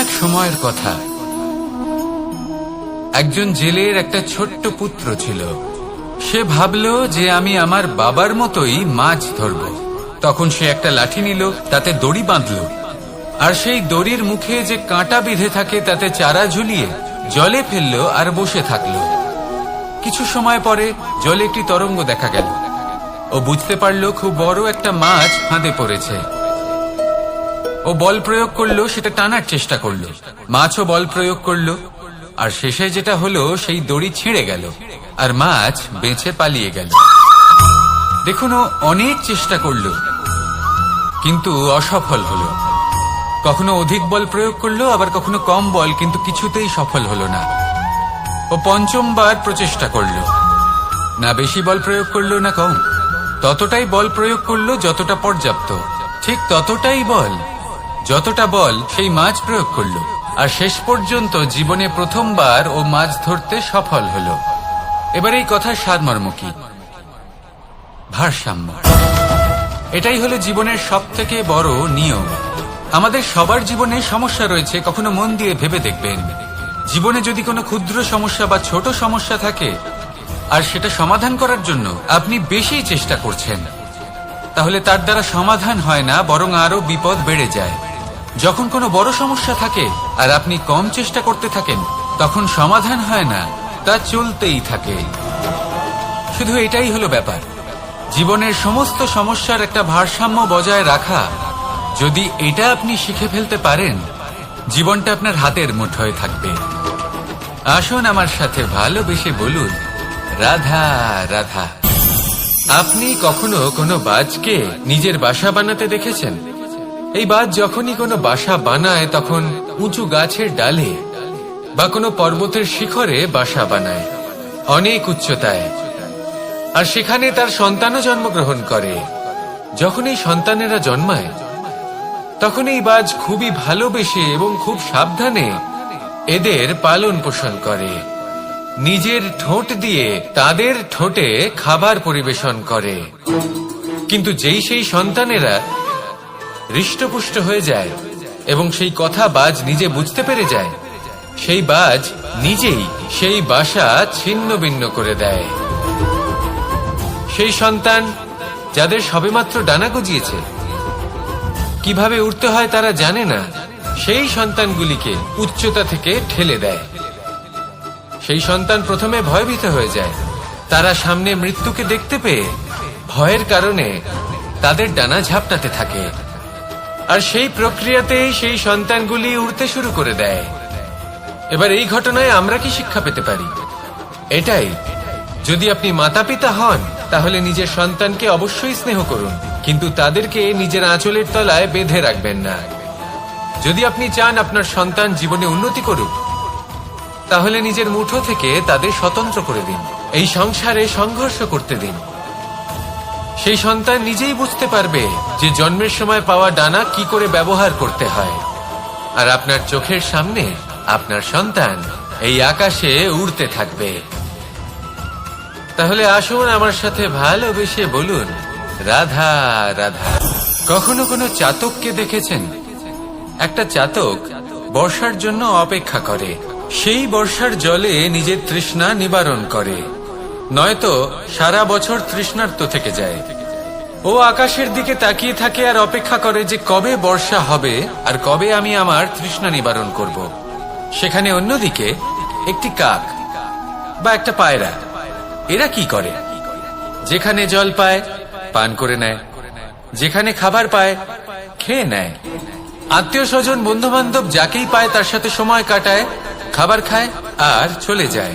এক সময়ের কথা, একজন জেলের একটা ছোট্ট পুত্র ছিল। সে ভাবল যে আমি আমার বাবার মতোই মাছ ধরব। তখন সে একটা লাঠি নিল, তাতে দড়ি বাঁধল, আর সেই দড়ির মুখে যে কাঁটা বিঁধে থাকে তাতে চারা ঝুলিয়ে জলে ফেললো আর বসে থাকলো। কিছু সময় পরে জলে একটি তরঙ্গ দেখা গেল। ও বুঝতে পারল খুব বড় একটা মাছ ফাঁদে পড়েছে। ও বল প্রয়োগ করলো, সেটা টানার চেষ্টা করলো। মাছও বল প্রয়োগ করলো, আর শেষে যেটা হলো সেই দড়ি ছিঁড়ে গেল আর মাছ বেঁচে পালিয়ে গেল। দেখুন, ও অনেক চেষ্টা করলো কিন্তু অসফল হলো। কখনো অধিক বল প্রয়োগ করলো, আবার কখনো কম বল, কিন্তু কিছুতেই সফল হলো না। ও পঞ্চমবার প্রচেষ্টা করলো, না বেশি বল প্রয়োগ করলো না কম, ততটাই বল প্রয়োগ করলো যতটা পর্যাপ্ত, ঠিক ততটাই বল যতটা বল সেই মাছ প্রয়োগ করলো। আর শেষ পর্যন্ত জীবনে প্রথমবার ও মাছ ধরতে সফল হলো। এবার এই কথার সারমর্ম কি? ভারসাম্য। এটাই হলো জীবনের সবথেকে বড় নিয়ম। আমাদের সবার জীবনে সমস্যা রয়েছে, কখনো মন দিয়ে ভেবে দেখবেন। জীবনে যদি কোনো ক্ষুদ্র সমস্যা বা ছোট সমস্যা থাকে আর সেটা সমাধান করার জন্য আপনি বেশি চেষ্টা করছেন, তাহলে তার দ্বারা সমাধান হয় না, বরং আরো বিপদ বেড়ে যায়। যখন কোনো বড় সমস্যা থাকে আর আপনি কম চেষ্টা করতে থাকেন, তখন সমাধান হয় না, তা চলতেই থাকে। শুধু এটাই হলো ব্যাপার। জীবনের সমস্ত সমস্যার একটা ভারসাম্য বজায় রাখা, যদি এটা আপনি শিখে ফেলতে পারেন, জীবনটা আপনার হাতের মুঠোয় থাকবে। আসুন আমার সাথে ভালোবেসে বলুন, রাধা রাধা। আপনি কখনো কোনো বাজকে নিজের বাসা বানাতে দেখেছেন? এই বাজ যখনই কোনো বাসা বানায় তখন উঁচু গাছের ডালে বা কোনো পর্বতের শিখরে বাসা বানায়, অনেক উচ্চতায়, আর সেখানে তার সন্তানও জন্মগ্রহণ করে। যখন এই সন্তানেরা জন্মায় তখন এই বাজ খুবই ভালোবেসে এবং খুব সাবধানে এদের পালন পোষণ করে। নিজের ঠোঁট দিয়ে তাদের ঠোঁটে খাবার পরিবেশন করে। কিন্তু যেই সেই সন্তানেরা হৃষ্টপুষ্ট হয়ে যায় এবং সেই কথা বাজ নিজে বুঝতে পেরে যায়, সেই বাজ নিজেই সেই বাসা ছিন্ন ভিন্ন করে দেয়। সেই সন্তান যাদের সবেমাত্র ডানা গজিয়েছে, কিভাবে উঠতে হয় তারা জানে না, সেই সন্তানগুলিকে উচ্চতা থেকে ঠেলে দেয়। সেই সন্তান প্রথমে ভয়ভীত হয়ে যায়। তারা সামনে মৃত্যুকে দেখতে পেয়ে ভয়ের কারণে তাদের ডানা ঝাপটাতে থাকে, আর সেই প্রক্রিয়াতেই সেই সন্তানগুলি উড়তে শুরু করে দেয়। এবার এই ঘটনায় আমরা কি শিক্ষা পেতে পারি? এটাই, যদি আপনি মাতা পিতা হন তাহলে নিজের সন্তানকে অবশ্যই স্নেহ করুন, কিন্তু তাদেরকে নিজের আঁচলের তলায় বেঁধে রাখবেন না। যদি আপনি চান আপনার সন্তান জীবনে উন্নতি করুক, তাহলে নিজের মুঠো থেকে তাদের স্বতন্ত্র করে দিন। এই সংসারে সংঘর্ষ করতে দিন। সেই সন্তান নিজেই বুঝতে পারবে যে জন্মের সময় পাওয়া ডানা কি করে ব্যবহার করতে হয়। আর আপনার চোখের সামনে আপনার সন্তান এই আকাশে উড়তে থাকবে। তাহলে আসুন আমার সাথে ভালোবেসে বলুন, রাধা রাধা। কখনো কোনো চাতককে দেখেছেন? একটা চাতক বর্ষার জন্য অপেক্ষা করে, সেই বর্ষার জলে নিজের তৃষ্ণা নিবারণ করে, নয়তো সারা বছর তৃষ্ণার্ত থেকে যায়। ও আকাশের দিকে তাকিয়ে থাকে আর অপেক্ষা করে যে কবে বর্ষা হবে আর কবে আমি আমার তৃষ্ণা নিবারণ করব। সেখানে অন্যদিকে একটি কাক বা একটা পায়রা, এরা কি করে? যেখানে জল পায় পান করে নেয়, যেখানে খাবার পায় খেয়ে নেয়, আত্মীয় স্বজন বন্ধু বান্ধব যাকেই পায় তার সাথে সময় কাটায়, খাবার খায় আর চলে যায়।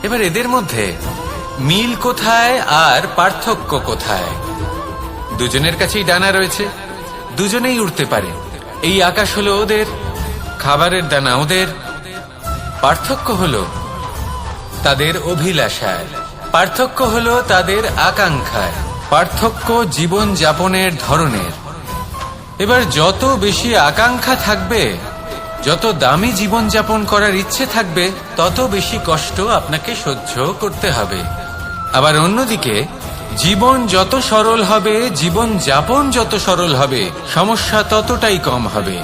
এবার এদের মধ্যে মিল কোথায় আর পার্থক্য কোথায়? দুজনের কাছেই ডানা রয়েছে, দুজনেই উড়তে পারে। এই আকাশ হলো ওদের, খাবারের দানা ওদের। পার্থক্য হলো তাদের অভিলাষায়, পার্থক্য হলো তাদের আকাঙ্ক্ষায়, পার্থক্য জীবন যাপনের ধরনের। এবার যত বেশি আকাঙ্ক্ষা থাকবে, যত দামি জীবন যাপন করার ইচ্ছে থাকবে, তত বেশি কষ্ট আপনাকে সহ্য করতে হবে। আবার অন্যদিকে জীবন যত সরল হবে, জীবন যাপন যত সরল হবে, সমস্যা ততটাই কম হবে।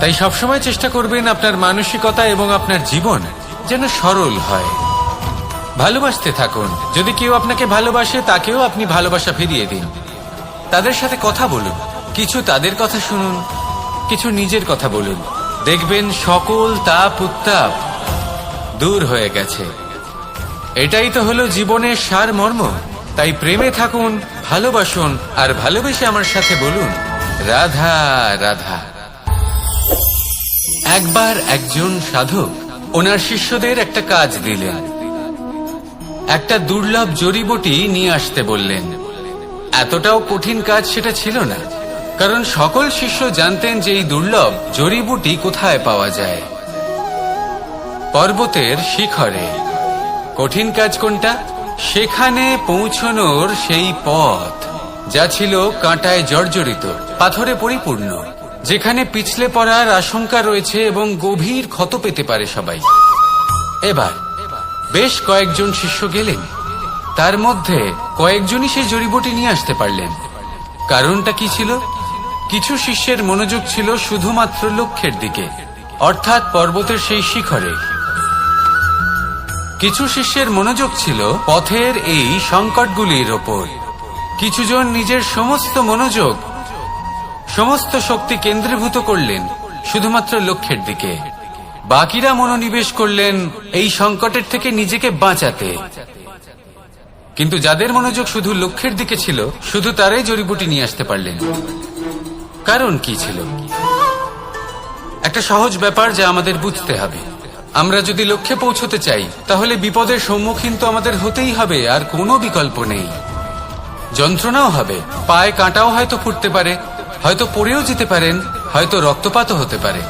তাই সবসময় চেষ্টা করবেন আপনার মানসিকতা এবং আপনার জীবন যেন সরল হয়। ভালোবাসতে থাকুন। যদি কেউ আপনাকে ভালোবাসে তাকেও আপনি ভালোবাসা ফিরিয়ে দিন। তাদের সাথে কথা বলুন, কিছু তাদের কথা শুনুন, কিছু নিজের কথা বলুন। দেখবেন সকল তাপ উত্তাপ দূর হয়ে গেছে। এটাই তো হলো জীবনের সারমর্ম। তাই প্রেমে থাকুন, ভালোবাসুন, আর ভালোবেসে আমার সাথে বলুন রাধা রাধা। একবার একজন সাধক ওনার শিষ্যদের একটা কাজ দিলেন। একটা দুর্লভ জড়িবুটি নিয়ে আসতে বললেন। এতটাও কঠিন কাজ সেটা ছিল না, কারণ সকল শিষ্য জানতেন যে এই দুর্লভ জড়িবুটি কোথায় পাওয়া যায়। পর্বতের শিখরে। কঠিন কাজ কোনটা? সেখানে পৌঁছনোর সেই পথ যা ছিল কাঁটায় জর্জরিত, পাথরে পরিপূর্ণ, যেখানে পিছলে পড়ার আশঙ্কা রয়েছে এবং গভীর ক্ষত পেতে পারে সবাই। এবার বেশ কয়েকজন শিষ্য গেলেন। তার মধ্যে কয়েকজনই সেই জড়িবুটি নিয়ে আসতে পারলেন। কারণটা কি ছিল? কিছু শিষ্যের মনোযোগ ছিল শুধুমাত্র লক্ষ্যের দিকে, অর্থাৎ পর্বতের সেই শিখরে। কিছু শিষ্যের মনোযোগ ছিল পথের এই সংকটগুলির ওপর। কিছুজন নিজের সমস্ত মনোযোগ, সমস্ত শক্তি কেন্দ্রীভূত করলেন শুধুমাত্র লক্ষ্যের দিকে। বাকিরা মনোনিবেশ করলেন এই সংকটের থেকে নিজেকে বাঁচাতে। কিন্তু যাদের মনোযোগ শুধু লক্ষ্যের দিকে ছিল, শুধু তারাই জড়িবুটি নিয়ে আসতে পারলেন। কারণ কি ছিল? একটা সহজ ব্যাপার যা আমাদের বুঝতে হবে। আমরা যদি লক্ষ্যে পৌঁছতে চাই, তাহলে বিপদের সম্মুখীন তো আমাদের হতেই হবে, আর কোনো বিকল্প নেই। যন্ত্রণাও হবে, পায়ে কাঁটাও হয়তো ফুটতে পারে, হয়তো পড়েও যেতে পারেন, হয়তো রক্তপাতও হতে পারে।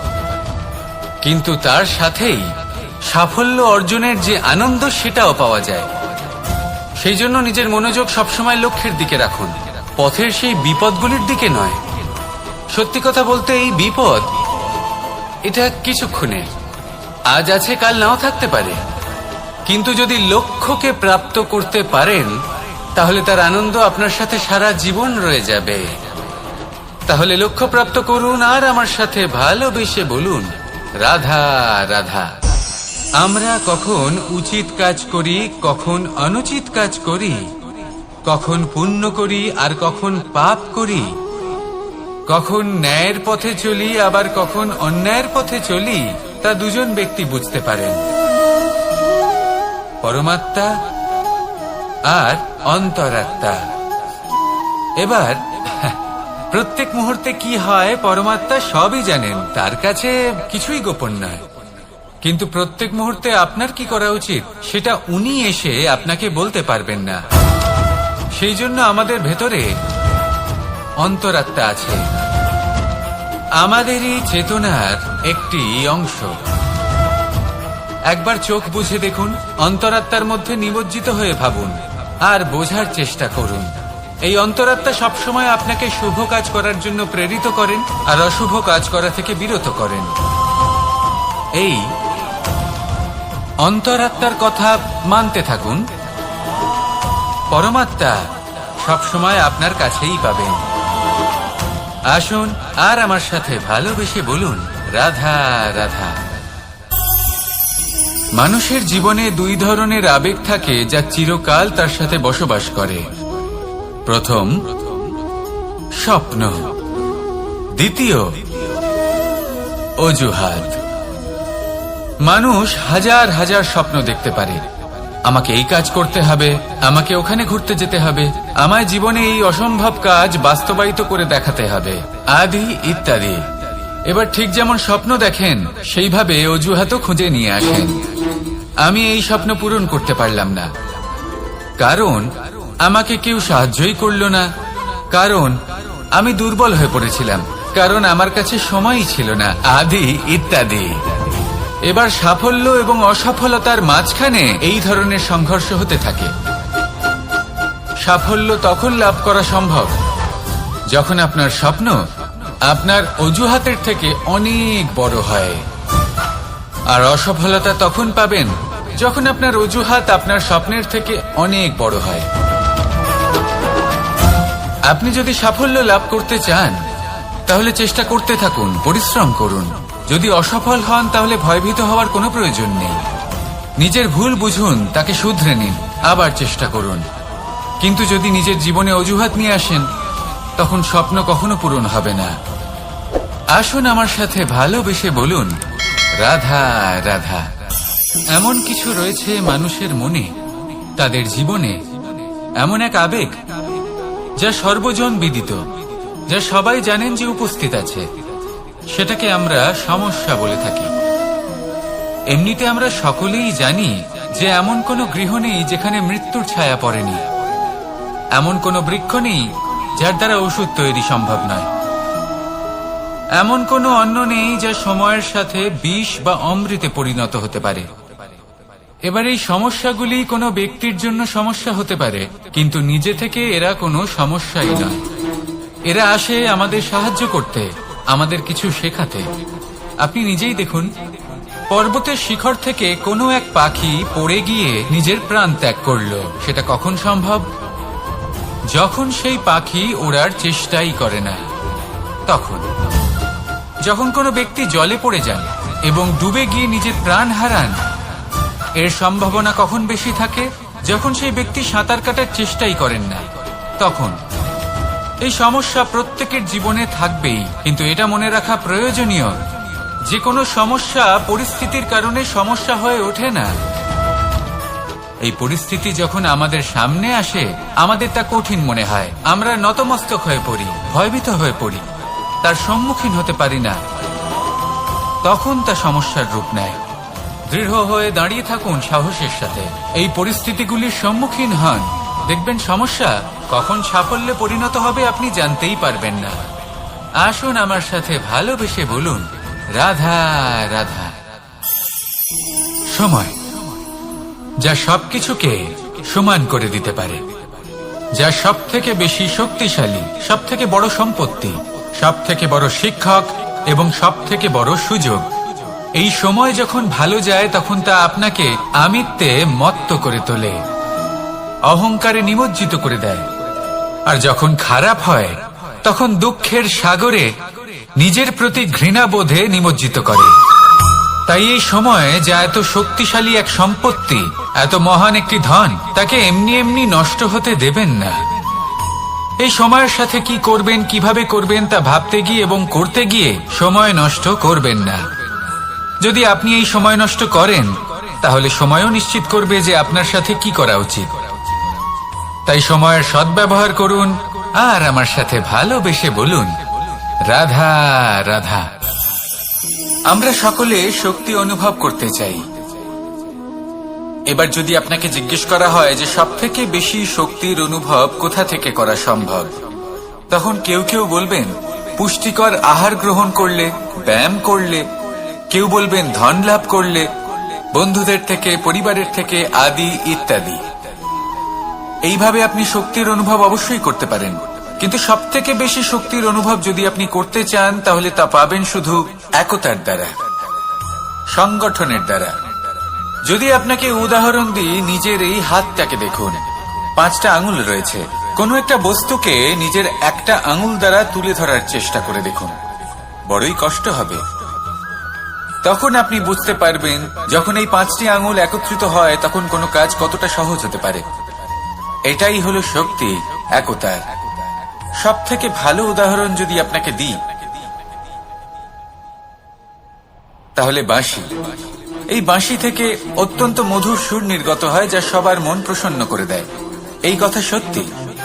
কিন্তু তার সাথেই সাফল্য অর্জনের যে আনন্দ, সেটাও পাওয়া যায়। সেই জন্য নিজের মনোযোগ সবসময় লক্ষ্যের দিকে রাখুন, পথের সেই বিপদগুলির দিকে নয়। সত্যি কথা বলতে এই বিপদ, এটা কিছুক্ষণের, আজ আছে কাল নাও থাকতে পারে। কিন্তু যদি লক্ষ্যকে প্রাপ্ত করতে পারেন, তাহলে তার আনন্দ আপনার সাথে সারা জীবন রয়ে যাবে। তাহলে লক্ষ্য প্রাপ্ত করুন আর আমার সাথে ভালোবেসে বলুন রাধা রাধা। আমরা কখন উচিত কাজ করি, কখন অনুচিত কাজ করি, কখন পুণ্য করি আর কখন পাপ করি, কখন ন্যায়ের পথে চলি আবার কখন অন্যায়ের পথে চলি, তা দুজন ব্যক্তি বুঝতে পারেন, পরমাত্মা আর অন্তরাত্মা। এবার প্রত্যেক মুহূর্তে কি হয় পরমাত্মা সবই জানেন, তার কাছে কিছুই গোপন নয়। কিন্তু প্রত্যেক মুহূর্তে আপনার কি করা উচিত সেটা উনি এসে আপনাকে বলতে পারবেন না। সেই জন্য আমাদের ভেতরে অন্তরাত্মা আছে, আমাদেরই চেতনার একটি অংশ। একবার চোখ বুঝে দেখুন, অন্তরাত্মার মধ্যে নিমজ্জিত হয়ে ভাবুন আর বোঝার চেষ্টা করুন। এই অন্তরাত্মা সবসময় আপনাকে শুভ কাজ করার জন্য প্রেরিত করেন আর অশুভ কাজ করা থেকে বিরত করেন। এই অন্তরাত্মার কথা মানতে থাকুন, পরমাত্মা সবসময় আপনার কাছেই পাবেন। আসুন আর আমার সাথে ভালোবেসে বলুন রাধা রাধা। মানুষের জীবনে দুই ধরনের আবেগ থাকে যা চিরকাল তার সাথে বসবাস করে। প্রথম স্বপ্ন, দ্বিতীয় অজুহাত। মানুষ হাজার হাজার স্বপ্ন দেখতে পারে, আমাকে এই কাজ করতে হবে, আমাকে ওখানে ঘুরতে যেতে হবে, আমায় জীবনে এই অসম্ভব কাজ বাস্তবায়িত করে দেখাতে হবে, আদি ইত্যাদি। এবার ঠিক যেমন স্বপ্ন দেখেন, সেইভাবে অজুহাতও খুঁজে নিয়ে আসেন। আমি এই স্বপ্ন পূরণ করতে পারলাম না, কারণ আমাকে কেউ সাহায্যই করলো না, কারণ আমি দুর্বল হয়ে পড়েছিলাম, কারণ আমার কাছে সময়ই ছিল না, আদি ইত্যাদি। এবার সাফল্য এবং অসফলতার মাঝখানে এই ধরনের সংঘর্ষ হতে থাকে। সাফল্য তখন লাভ করা সম্ভব যখন আপনার স্বপ্ন আপনার অজুহাতের থেকে অনেক বড় হয়, আর অসফলতা তখন পাবেন যখন আপনার অজুহাত আপনার স্বপ্নের থেকে অনেক বড় হয়। আপনি যদি সাফল্য লাভ করতে চান, তাহলে চেষ্টা করতে থাকুন, পরিশ্রম করুন। যদি অসফল হন তাহলে ভয়ভীত হওয়ার কোনো প্রয়োজন নেই। নিজের ভুল বুঝুন, তাকে শুধরে নিন, আবার চেষ্টা করুন। কিন্তু যদি নিজের জীবনে অজুহাত নিয়ে আসেন, তখন স্বপ্ন কখনো পূরণ হবে না। আসুন আমার সাথে ভালোবেসে বলুন, রাধা রাধা। এমন কিছু রয়েছে মানুষের মনে, তাদের জীবনে এমন এক আবেগ যা সর্বজন বিদিত, যা সবাই জানেন যে উপস্থিত আছে। সেটাকে আমরা সমস্যা বলে থাকি। এমনিতে আমরা সকলেই জানি যে এমন কোনো গৃহ নেই যেখানে মৃত্যুর ছায়া পড়েনি, এমন কোনো বৃক্ষ নেই যার দ্বারা ওষুধ তৈরি সম্ভব নয়, এমন কোনো অন্ন নেই যা সময়ের সাথে বিষ বা অমৃতে পরিণত হতে পারে। এবার এই সমস্যাগুলি কোনো ব্যক্তির জন্য সমস্যা হতে পারে, কিন্তু নিজে থেকে এরা কোনো সমস্যাই নয়। এরা আসে আমাদের সাহায্য করতে, আমাদের কিছু শেখাতে। আপনি নিজেই দেখুন, পর্বতের শিখর থেকে কোনো এক পাখি পড়ে গিয়ে নিজের প্রাণ ত্যাগ করলো। সেটা কখন সম্ভব? যখন সেই পাখি ওড়ার চেষ্টাই করে না। তখন যখন কোনো ব্যক্তি জলে পড়ে যান এবং ডুবে গিয়ে নিজের প্রাণ হারান, এর সম্ভাবনা কখন বেশি থাকে? যখন সেই ব্যক্তি সাঁতার কাটার চেষ্টাই করেন না। তখন এই সমস্যা প্রত্যেকের জীবনে থাকবেই, কিন্তু এটা মনে রাখা প্রয়োজনীয় যে কোনো সমস্যা পরিস্থিতির কারণে সমস্যা হয়ে ওঠে না। এই পরিস্থিতি যখন আমাদের সামনে আসে, আমাদের তা কঠিন মনে হয়, আমরা নতমস্তক হয়ে পড়ি, ভয়ভীত হয়ে পড়ি, তার সম্মুখীন হতে পারি না। তখন তা সমস্যার রূপ নেয়। দৃঢ় হয়ে দাঁড়িয়ে থাকুন সাহসের সাথে, এই পরিস্থিতিগুলির সম্মুখীন হন। দেখবেন সমস্যা কখন সাফল্যে পরিণত হবে আপনি জানতেই পারবেন না। আসুন আমার সাথে ভালোবেসে বলুন, রাধা রাধা। সময় যা সবকিছুকে সমান করে দিতে পারে, যা সব থেকে বেশি শক্তিশালী, সব থেকে বড় সম্পত্তি, সব থেকে বড় শিক্ষক এবং সব থেকে বড় সুযোগ। এই সময় যখন ভালো যায় তখন তা আপনাকে আমিত্বে মত্ত করে তোলে, অহংকারে নিমজ্জিত করে দেয়। আর যখন খারাপ হয় তখন দুঃখের সাগরে নিজের প্রতি ঘৃণাবোধে নিমজ্জিত করে। তাই এই সময় যা এত শক্তিশালী এক সম্পত্তি, এত মহান একটি ধন, তাকে এমনি এমনি নষ্ট হতে দেবেন না। এই সময়ের সাথে কি করবেন, কিভাবে করবেন তা ভাবতে গিয়ে এবং করতে গিয়ে সময় নষ্ট করবেন না। যদি আপনি এই সময় নষ্ট করেন, তাহলে সময়ও নিশ্চিত করবে যে আপনার সাথে কি করা উচিত। তাই সময়ের সদ্ব্যবহার করুন আর আমার সাথে ভালোবেসে বলুন, রাধা রাধা। আমরা সকলে শক্তি অনুভব করতে চাই। এবার যদি আপনাকে জিজ্ঞেস করা হয় যে সবথেকে বেশি শক্তির অনুভব কোথা থেকে করা সম্ভব, তখন কেউ কেউ বলবেন পুষ্টিকর আহার গ্রহণ করলে, ব্যায়াম করলে, কেউ বলবেন ধন লাভ করলে, বন্ধুদের থেকে, পরিবারের থেকে, আদি ইত্যাদি। এইভাবে আপনি শক্তির অনুভব অবশ্যই করতে পারেন, কিন্তু সবথেকে বেশি শক্তির অনুভব যদি আপনি করতে চান তাহলে তা পাবেন শুধু একতার দ্বারা, সংগঠনের দ্বারা। যদি আপনাকে উদাহরণ দিই, নিজের এই হাতটাকে দেখুন, 5টা আঙুল রয়েছে। কোনো একটা বস্তুকে নিজের একটা আঙুল দ্বারা তুলে ধরার চেষ্টা করে দেখুন, বড়ই কষ্ট হবে। তখন আপনি বুঝতে পারবেন যখন এই 5টি আঙুল একত্রিত হয় তখন কোনো কাজ কতটা সহজ হতে পারে। এটাই হলো শক্তি, একতার। সব থেকে ভালো উদাহরণ যদি আপনাকে দিই তাহলে বাঁশি। এই বাঁশি থেকে অত্যন্ত মধুর সুর নির্গত হয় যা সবার মন প্রসন্ন করে দেয়। এই কথা সত্যি,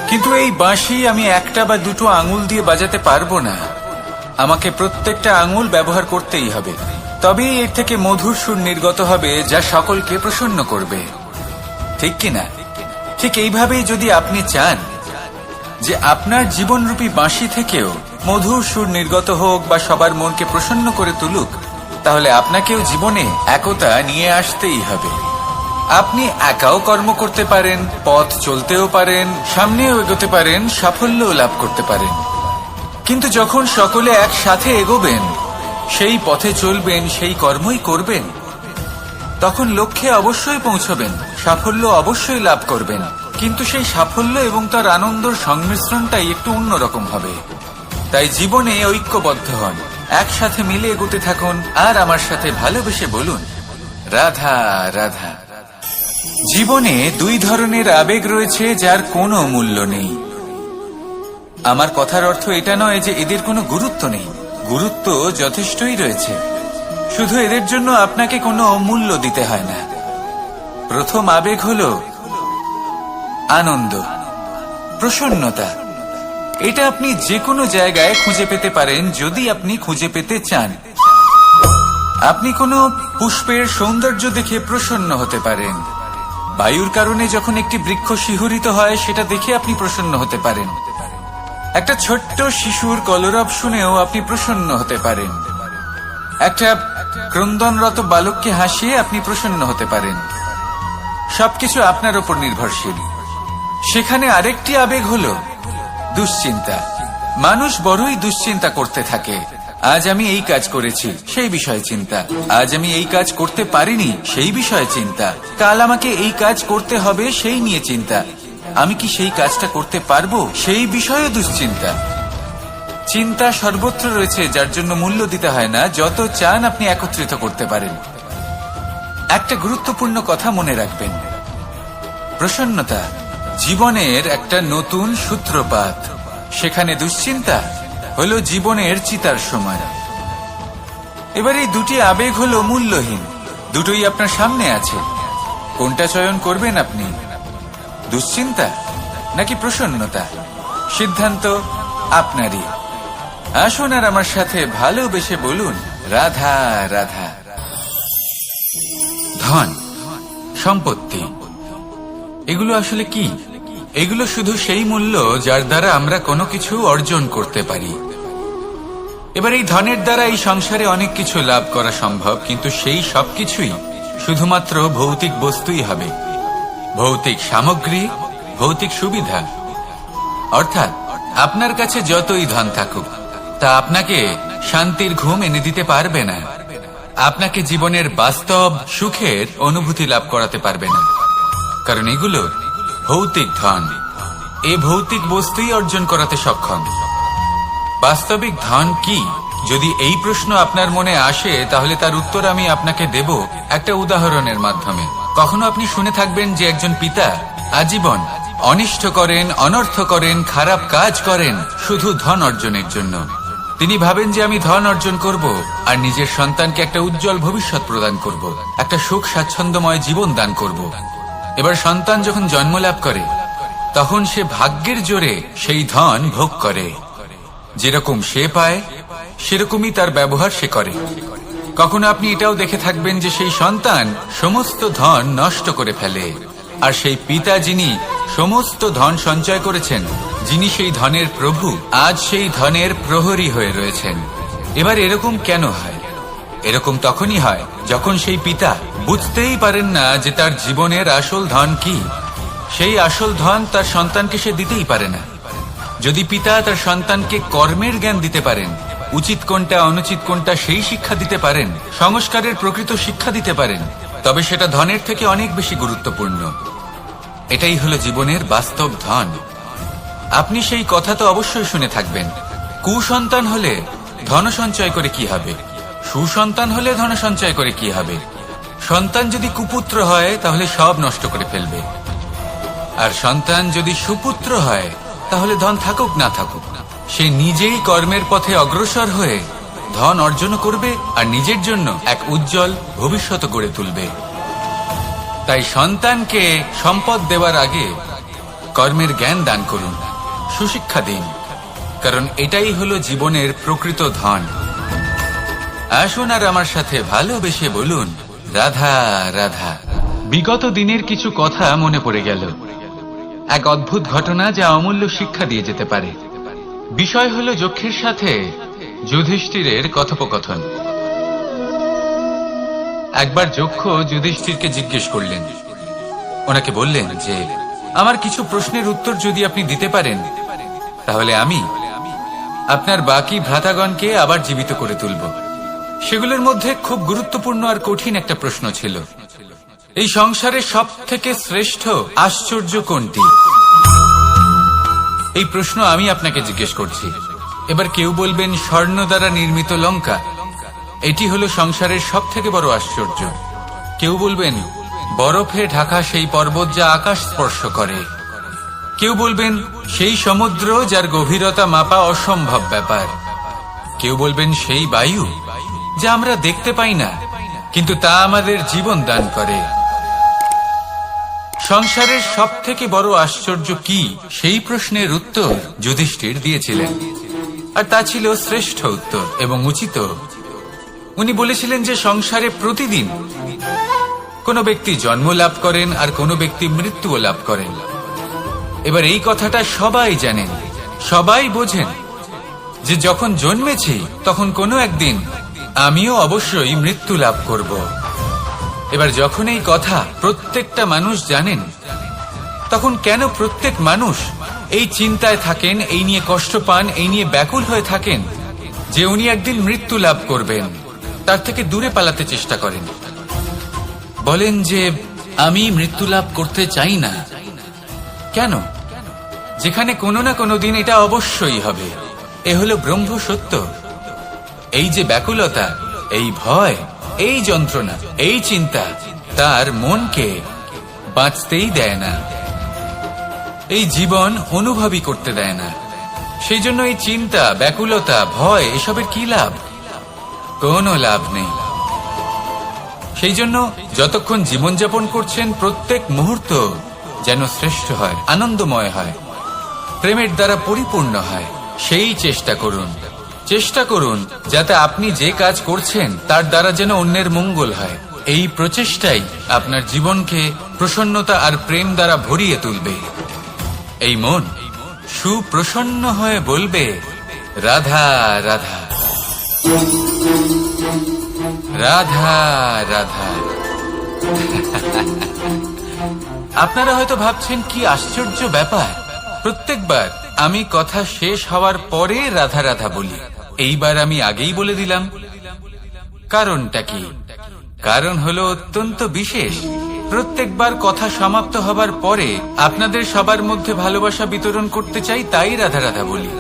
কিন্তু এই বাঁশি আমি একটা বা দুটো আঙুল দিয়ে বাজাতে পারবো না। আমাকে প্রত্যেকটা আঙুল ব্যবহার করতেই হবে, তবেই এর থেকে মধুর সুর নির্গত হবে যা সকলকে প্রসন্ন করবে, ঠিক কিনা? ঠিক এইভাবেই যদি আপনি চান যে আপনার জীবনরূপী বাঁশি থেকেও মধুর সুর নির্গত হোক বা সবার মনকে প্রসন্ন করে তুলুক, তাহলে আপনাকেও জীবনে একতা নিয়ে আসতেই হবে। আপনি একাও কর্ম করতে পারেন, পথ চলতেও পারেন, সামনেও এগোতে পারেন, সাফল্যও লাভ করতে পারেন। কিন্তু যখন সকলে একসাথে এগোবেন, সেই পথে চলবেন, সেই কর্মই করবেন, তখন লক্ষ্যে অবশ্যই পৌঁছবেন, সাফল্য অবশ্যই লাভ করবেন। কিন্তু সেই সাফল্য এবং তার আনন্দের সংমিশ্রণটাই একটু অন্যরকম হবে। তাই জীবনে ঐক্যবদ্ধ হন, একসাথে মিলে এগোতে থাকুন, আর আমার সাথে ভালোবেসে বলুন, রাধা রাধা। জীবনে দুই ধরনের আবেগ রয়েছে যার কোনো মূল্য নেই। আমার কথার অর্থ এটা নয় যে এদের কোনো গুরুত্ব নেই, গুরুত্ব যথেষ্টই রয়েছে, শুধু এদের জন্য আপনাকে কোনো মূল্য দিতে হয় না। প্রথম আবেগ হল আনন্দ, প্রসন্নতা। এটা আপনি যে কোনো জায়গায় খুঁজে পেতে পারেন যদি আপনি খুঁজে পেতে চান। আপনি কোনো পুষ্পের সৌন্দর্য দেখে প্রসন্ন হতে পারেন। বায়ুর কারণে যখন একটি বৃক্ষ শিহরিত হয় সেটা দেখে আপনি প্রসন্ন হতে পারেন। একটা ছোট্ট শিশুর কলরব শুনেও আপনি প্রসন্ন হতে পারেন। একটা ক্রন্দনরত বালককে হাসিয়ে আপনি প্রসন্ন হতে পারেন। সবকিছু আপনার উপর নির্ভরশীল। সেখানে আরেকটি আবেগ হলো দুশ্চিন্তা। মানুষ বড়ই দুশ্চিন্তা করতে থাকে। আজ আমি এই কাজ করেছি, সেই বিষয়ে চিন্তা। আজ আমি এই কাজ করতে পারিনি, সেই বিষয়ে চিন্তা। কাল আমাকে এই কাজ করতে হবে, সেই নিয়ে চিন্তা। আমি কি সেই কাজটা করতে পারবো, সেই বিষয়ে দুশ্চিন্তা। চিন্তা সর্বত্র রয়েছে, যার জন্য মূল্য দিতে হয় না। যত চান আপনি একত্রিত করতে পারেন। একটা গুরুত্বপূর্ণ কথা মনে রাখবেন, প্রসন্নতা জীবনের একটা নতুন সূত্রপাত। সেখানে দুশ্চিন্তা হলো জীবনের চিতার সময়। এবার এই দুটি আবেগ হলো মূল্যহীন, দুটোই আপনার সামনে আছে। কোনটা চয়ন করবেন আপনি, দুশ্চিন্তা নাকি প্রসন্নতা? সিদ্ধান্ত আপনারই। আসুন আর আমার সাথে ভালোবেসে বলুন, রাধা রাধা। ধন, সম্পত্তি, এগুলো আসলে কি? এগুলো শুধু সেই মূল্য যার দ্বারা আমরা কোনো কিছু অর্জন করতে পারি। এবার এই ধনের দ্বারা এই সংসারে অনেক কিছু লাভ করা সম্ভব, কিন্তু সেই সবকিছুই শুধুমাত্র ভৌতিক বস্তুই হবে, ভৌতিক সামগ্রী, ভৌতিক সুবিধা। অর্থাৎ আপনার কাছে যতই ধন থাকুক, তা আপনাকে শান্তির ঘুম এনে দিতে পারবে না, আপনাকে জীবনের বাস্তব সুখের অনুভূতি লাভ করাতে পারবে না। কারণ এগুলো ভৌতিক ধন, এ ভৌতিক বস্তুই অর্জন করাতে সক্ষম। বাস্তবিক ধন কি? যদি এই প্রশ্ন আপনার মনে আসে, তাহলে তার উত্তর আমি আপনাকে দেব একটা উদাহরণের মাধ্যমে। কখনো আপনি শুনে থাকবেন যে একজন পিতা আজীবন অনিষ্ট করেন, অনর্থ করেন, খারাপ কাজ করেন শুধু ধন অর্জনের জন্য। তিনি ভাবেন যে আমি ধন অর্জন করব আর নিজের সন্তানকে একটা উজ্জ্বল ভবিষ্যৎ প্রদান করব, একটা সুখ স্বাচ্ছন্দ্যময় জীবন দান করব। এবার সন্তান যখন জন্ম লাভ করে, তখন সে ভাগ্যের জোরে সেই ধন ভোগ করে। যেরকম সে পায় সেরকমই তার ব্যবহার সে করে। কখনো আপনি এটাও দেখে থাকবেন যে সেই সন্তান সমস্ত ধন নষ্ট করে ফেলে, আর সেই পিতা যিনি সমস্ত ধন সঞ্চয় করেছেন, যিনি সেই ধনের প্রভু, আজ সেই ধনের প্রহরী হয়ে রয়েছেন। এবার এরকম কেন হয়? এরকম তখনই হয় যখন সেই পিতা বুঝতেই পারেন না যে তার জীবনের আসল ধন কি। সেই আসল ধন তার সন্তানকে সে দিতেই পারে না। যদি পিতা তার সন্তানকে কর্মের জ্ঞান দিতে পারেন, উচিত কোনটা অনুচিত কোনটা সেই শিক্ষা দিতে পারেন, সংস্কারের প্রকৃত শিক্ষা দিতে পারেন, তবে সেটা ধনের থেকে অনেক বেশি গুরুত্বপূর্ণ। এটাই হলো জীবনের বাস্তব ধন। আপনি সেই কথা তো অবশ্যই শুনে থাকবেন, কুসন্তান হলে ধন সঞ্চয় করে কি হবে, সুসন্তান হলে ধন সঞ্চয় করে কি হবে। সন্তান যদি কুপুত্র হয় তাহলে সব নষ্ট করে ফেলবে, আর সন্তান যদি সুপুত্র হয় তাহলে ধন থাকুক না থাকুক, সে নিজেই কর্মের পথে অগ্রসর হয়ে ধন অর্জন করবে আর নিজের জন্য এক উজ্জ্বল ভবিষ্যৎ গড়ে তুলবে। তাই সন্তানকে সম্পদ দেওয়ার আগে কর্মের জ্ঞান দান করুন, সুশিক্ষা দিন, কারণ এটাই হলো জীবনের প্রকৃত ধন। আসুন আর আমার সাথে ভালোবেসে বলুন, রাধা রাধা। বিগত দিনের কিছু কথা মনে পড়ে গেল, এক অদ্ভুত ঘটনা যা অমূল্য শিক্ষা দিয়ে যেতে পারে। বিষয় হলো যক্ষের সাথে যুধিষ্ঠিরের কথোপকথন। একবার যক্ষ যুধিষ্ঠিরকে জিজ্ঞেস করলেন, ওনাকে বললেন যে আমার কিছু প্রশ্নের উত্তর যদি আপনি দিতে পারেন, তাহলে আমি আপনার বাকি ভ্রাতাগণকে আবার জীবিত করে তুলব। সেগুলোর মধ্যে খুব গুরুত্বপূর্ণ আর কঠিন একটা প্রশ্ন ছিল, এই সংসারে সব থেকে শ্রেষ্ঠ আশ্চর্য কোনটি? এই প্রশ্ন আমি আপনাকে জিজ্ঞেস করছি। এবার কেউ বলবেন স্বর্ণ দ্বারা নির্মিত লঙ্কা, এটি হলো সংসারের সব থেকে বড় আশ্চর্য। কেউ বলবেন বরফে ঢাকা সেই পর্বত যা আকাশ স্পর্শ করে। কেউ বলবেন সেই সমুদ্র যার গভীরতা মাপা অসম্ভব ব্যাপার। কেউ বলবেন সেই বায়ু যা আমরা দেখতে পাই না, কিন্তু তা আমাদের জীবন দান করে। সংসারের সব থেকে বড় আশ্চর্য কি, সেই প্রশ্নের উত্তর যুধিষ্ঠির দিয়েছিলেন, আর তা ছিল শ্রেষ্ঠ উত্তর এবং উচিত। উনি বলেছিলেন যে সংসারে প্রতিদিন কোনো ব্যক্তি জন্ম লাভ করেন আর কোনো ব্যক্তি মৃত্যুও লাভ করেন। এবার এই কথাটা সবাই জানেন, সবাই বোঝেন যে যখন জন্মেছি তখন কোনো একদিন আমিও অবশ্যই মৃত্যু লাভ করব। এবার যখন এই কথা প্রত্যেকটা মানুষ জানেন, তখন কেন প্রত্যেক মানুষ এই চিন্তায় থাকেন, এই নিয়ে কষ্ট পান, এই নিয়ে ব্যাকুল হয়ে থাকেন যে উনি একদিন মৃত্যু লাভ করবেন, তার থেকে দূরে পালাতে চেষ্টা করেন। বলেন যে আমি মৃত্যু লাভ করতে চাই না। কেন? যেখানে কোনো না কোনো দিন এটা অবশ্যই হবে। এ হলো ব্রহ্ম সত্য। এই যে ব্যাকুলতা, এই ভয়, এই যন্ত্রণা, এই চিন্তা তার মনকে বাঁচতেই দেয় না, এই জীবন অনুভবই করতে দেয় না। সেই জন্য এই চিন্তা, ব্যাকুলতা, ভয় এসবের কি লাভ? কোনো লাভ নেই। সেই জন্য যতক্ষণ জীবনযাপন করছেন প্রত্যেক মুহূর্ত যেন শ্রেষ্ঠ হয়, আনন্দময় হয়, প্রেমের দ্বারা পরিপূর্ণ হয়, সেই চেষ্টা করুন। চেষ্টা করুন যাতে আপনি যে কাজ করছেন তার দ্বারা যেন অন্যের মঙ্গল হয়। এই প্রচেষ্টাই আপনার জীবনকে প্রসন্নতা আর প্রেম দ্বারা ভরিয়ে তুলবে। এই মন সুপ্রসন্ন হয়ে বলবে রাধা রাধা রাধা রাধা। আপনারা হয়তো ভাবছেন কি আশ্চর্য ব্যাপার, প্রত্যেকবার আমি কথা শেষ হওয়ার পরে রাধা রাধা বলি। এইবার আমি আগেই বলে দিলাম। কারণটা কি? কারণ হলো অত্যন্ত বিশেষ। প্রত্যেকবার কথা সমাপ্ত হবার পরে আপনাদের সবার মধ্যে ভালোবাসা বিতরণ করতে চাই, তাই রাধা রাধা বলি।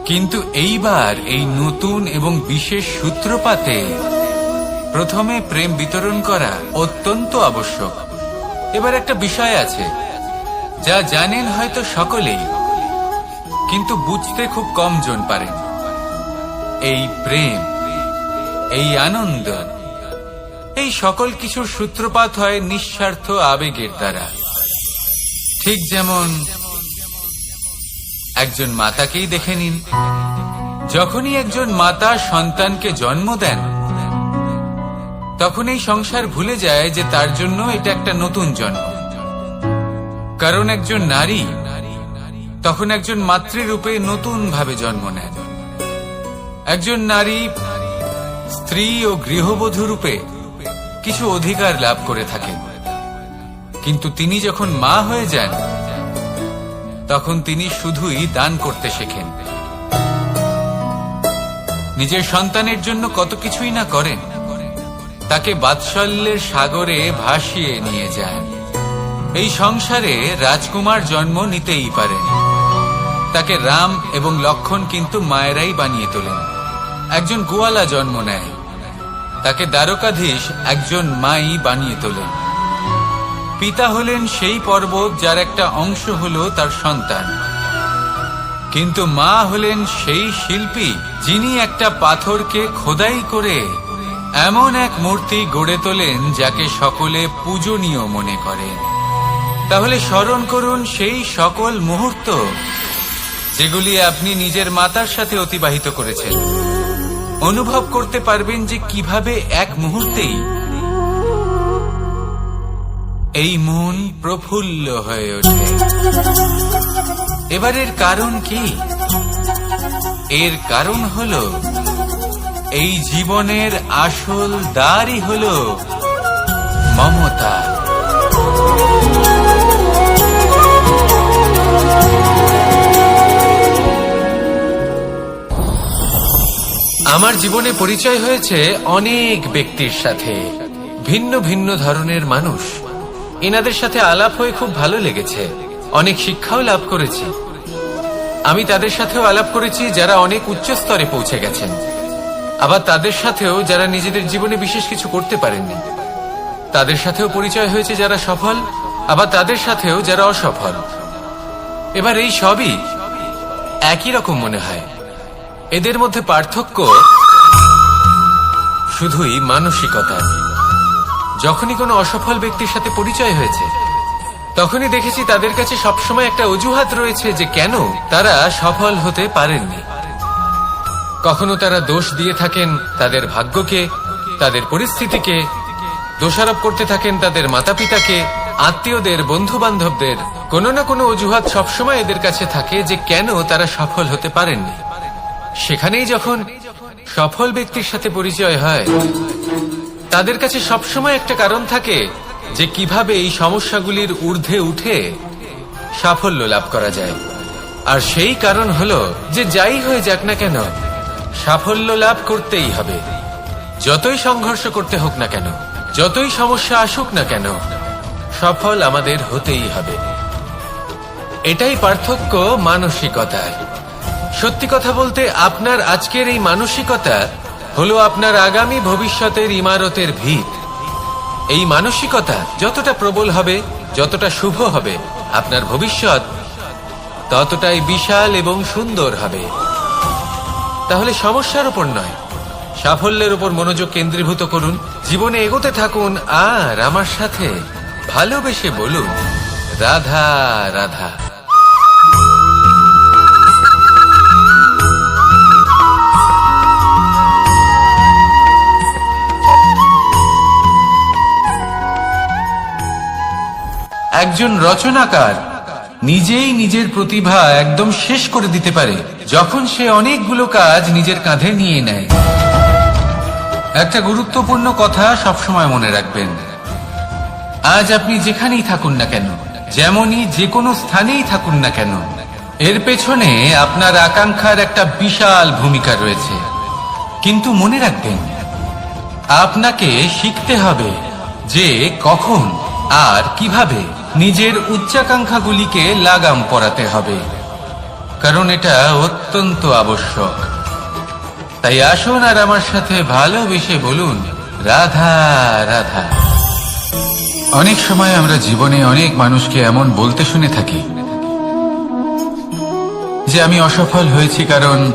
কিন্তু এইবার এই নতুন এবং বিশেষ সূত্রপাতে প্রথমে প্রেম বিতরণ করা অত্যন্ত আবশ্যক। এবার একটা বিষয় আছে যা জানেন হয়তো সকলেই, কিন্তু বুঝতে খুব কম জন পারেন। এই প্রেম, এই আনন্দ, এই সকল কিছুর সূত্রপাত হয় নিঃস্বার্থ আবেগের দ্বারা। ঠিক যেমন একজন মাতাকেই দেখে নিন। যখনই একজন মাতা সন্তানকে জন্ম দেন, তখন এই সংসার ভুলে যায় যে তার জন্য এটা একটা নতুন জন্ম। কারণ একজন নারী তখন একজন মাতৃরূপে নতুন ভাবে জন্ম নেন। একজন নারী স্ত্রী ও গৃহবধূ রূপে কিছু অধিকার লাভ করে থাকেন, কিন্তু তিনি যখন মা হয়ে যান তখন তিনি শুধুই দান করতে শেখেন। নিজের সন্তানের জন্য কত কিছুই না করেন, তাকে বাৎসল্যের সাগরে ভাসিয়ে নিয়ে যান। এই সংসারে রাজকুমার জন্ম নিতেই পারেন, তাকে রাম এবং লক্ষণ কিন্তু মায়েরাই বানিয়ে তোলেন। একজন গোয়ালা জন্ম নেয়, তাকে দ্বারকাধীশ একজন মাই বানিয়ে তোলেন। পিতা হলেন সেই পর্বত যার একটা অংশ হলো তার সন্তান, কিন্তু মা হলেন সেই শিল্পী যিনি একটা পাথরকে খোদাই করে এমন এক মূর্তি গড়ে তোলেন যাকে সকলে পূজনীয় মনে করেন। তাহলে স্মরণ করুন সেই সকল মুহূর্ত যেগুলি আপনি নিজের মাতার সাথে অতিবাহিত করেছেন। অনুভব করতে পারবেন যে কিভাবে এক মুহূর্তেই এই মন প্রফুল্ল হয়ে ওঠে। এবারের কারণ কি? এর কারণ হলো এই জীবনের আসল দ্বারই হলো মমতা। আমার জীবনে পরিচয় হয়েছে অনেক ব্যক্তির সাথে, ভিন্ন ভিন্ন ধরনের মানুষ। এনাদের সাথে আলাপ হয়ে খুব ভালো লেগেছে, অনেক শিক্ষাও লাভ করেছি। আমি তাদের সাথেও আলাপ করেছি যারা অনেক উচ্চ স্তরে পৌঁছে গেছেন, আবার তাদের সাথেও যারা নিজেদের জীবনে বিশেষ কিছু করতে পারেননি। তাদের সাথেও পরিচয় হয়েছে যারা সফল, আবার তাদের সাথেও যারা অসফল। এবার এই সবই একই রকম মনে হয়। এদের মধ্যে পার্থক্য শুধুই মানসিকতা। যখনই কোনো অসফল ব্যক্তির সাথে পরিচয় হয়েছে, তখনই দেখেছি তাদের কাছে সবসময় একটা অজুহাত রয়েছে যে কেন তারা সফল হতে পারেননি। কখনো তারা দোষ দিয়ে থাকেন তাদের ভাগ্যকে, তাদের পরিস্থিতিকে, দোষারোপ করতে থাকেন তাদের মাতা পিতাকে, আত্মীয়দের, বন্ধু বান্ধবদের। কোনো না কোনো অজুহাত সবসময় এদের কাছে থাকে যে কেন তারা সফল হতে পারেননি। সেখানেই যখন সফল ব্যক্তির সাথে পরিচয় হয়, তাদের কাছে সবসময় একটা কারণ থাকে যে কিভাবে এই সমস্যাগুলির ঊর্ধ্বে উঠে সাফল্য লাভ করা যায়। আর সেই কারণ হলো যে যাই হয়ে যাক না কেন, সাফল্য লাভ করতেই হবে। যতই সংঘর্ষ করতে হোক না কেন, যতই সমস্যা আসুক না কেন, সফল আমাদের হতেই হবে। এটাই পার্থক্য মানসিকতার। সত্যি কথা বলতে আপনার আজকের এই মানসিকতা হলো আপনার আগামী ভবিষ্যতের ইমারতের ভিত। এই মানসিকতা যতটা প্রবল হবে, যতটা শুভ হবে, আপনার ভবিষ্যৎ ততটাই বিশাল এবং সুন্দর হবে। তাহলে সমস্যার উপর নয়, সাফল্যের উপর মনোযোগ কেন্দ্রীভূত করুন, জীবনে এগোতে থাকুন, আর আমার সাথে ভালোবেসে বলুন, রাধা রাধা। একজন রচনাকার নিজেই নিজের প্রতিভা একদম শেষ করে দিতে পারে যখন সে অনেকগুলো কাজ নিজের কাঁধে নিয়ে নেয়। একটা গুরুত্বপূর্ণ কথা সবসময় মনে রাখবেন, আজ আপনি যেখানেই থাকুন না কেন, যেমনই যে কোনো স্থানেই থাকুন না কেন, এর পেছনে আপনার আকাঙ্ক্ষার একটা বিশাল ভূমিকা রয়েছে। কিন্তু মনে রাখবেন, আপনাকে শিখতে হবে যে কখন আর কিভাবে নিজের উচ্চাকাঙ্ক্ষাগুলিকে লাগাম পরাতে হবে, কারণ এটা অত্যন্ত আবশ্যক। তাই আসুন আর আমার সাথে ভালোবেসে বলুন, রাধা রাধা। অনেক সময় আমরা জীবনে অনেক মানুষকে এমন বলতে শুনে থাকি যে আমি অসফল হয়েছি কারণ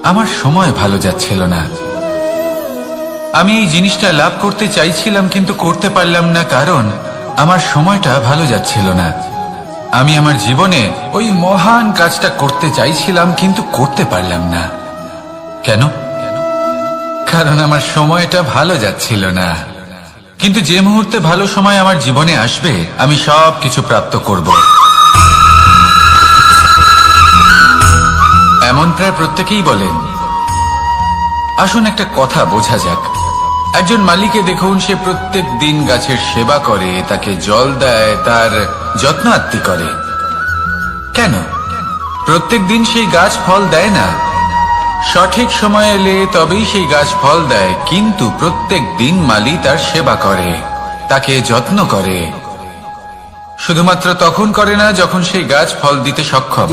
আমার সময় ভালো যাচ্ছিল না। আমি এই জিনিসটা লাভ করতে চাইছিলাম কিন্তু করতে পারলাম না কারণ আমার সময়টা ভালো যাচ্ছিল না। আমি আমার জীবনে ওই মহান কাজটা করতে চাইছিলাম কিন্তু করতে পারলাম না। কেন? কারণ আমার সময়টা ভালো যাচ্ছিল না। কিন্তু যে মুহূর্তে ভালো সময় আমার জীবনে আসবে, আমি সব কিছু প্রাপ্ত করব। এমন প্রায় প্রত্যেকেই বলেন। আসুন একটা কথা বোঝা যাক। একজন মালিকে দেখুন, সে প্রত্যেক দিন গাছের সেবা করে, তাকে জল দেয়, তার যত্ন আত্তি করে। কেন? প্রত্যেক দিন সেই গাছ ফল দেয় না। সঠিক সময় এলে তবেই সেই গাছ ফল দেয়, কিন্তু প্রত্যেক দিন মালি তার সেবা করে, তাকে যত্ন করে। শুধুমাত্র তখন করে না যখন সেই গাছ ফল দিতে সক্ষম।